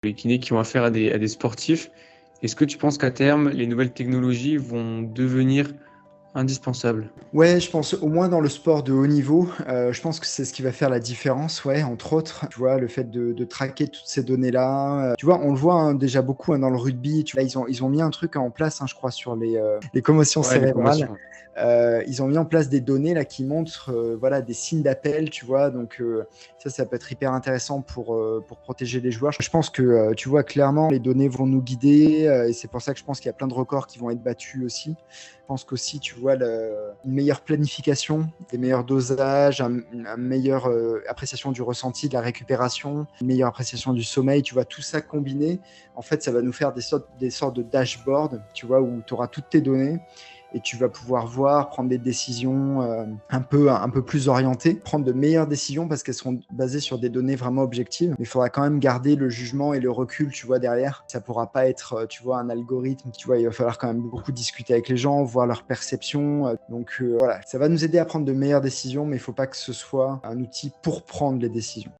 les kinés qui ont affaire à des sportifs. Est-ce que tu penses qu'à terme, les nouvelles technologies vont devenir indispensables? Ouais, je pense au moins dans le sport de haut niveau, je pense que c'est ce qui va faire la différence, ouais, entre autres. Tu vois, le fait de traquer toutes ces données-là, tu vois, on le voit, hein, déjà beaucoup, hein, dans le rugby. Tu vois, ils ont mis un truc en place, hein, je crois, sur les commotions Ouais, les cérébrales. commotions. Ils ont mis en place des données là qui montrent, voilà, des signes d'appel, tu vois. Donc ça peut être hyper intéressant pour protéger les joueurs. Je pense que, tu vois, clairement, les données vont nous guider, et c'est pour ça que je pense qu'il y a plein de records qui vont être battus aussi. Je pense qu'aussi, tu vois, une meilleure planification, des meilleurs dosages, une meilleure appréciation du ressenti, de la récupération, une meilleure appréciation du sommeil, tu vois, tout ça combiné, en fait, ça va nous faire des sortes de dashboard, tu vois, où tu auras toutes tes données et tu vas pouvoir voir, prendre des décisions un peu plus orientées, prendre de meilleures décisions parce qu'elles seront basées sur des données vraiment objectives. Mais il faudra quand même garder le jugement et le recul, tu vois, derrière. Ça pourra pas être, tu vois, un algorithme. Tu vois, il va falloir quand même beaucoup discuter avec les gens, voir leur perception. Donc voilà, ça va nous aider à prendre de meilleures décisions, mais il faut pas que ce soit un outil pour prendre les décisions.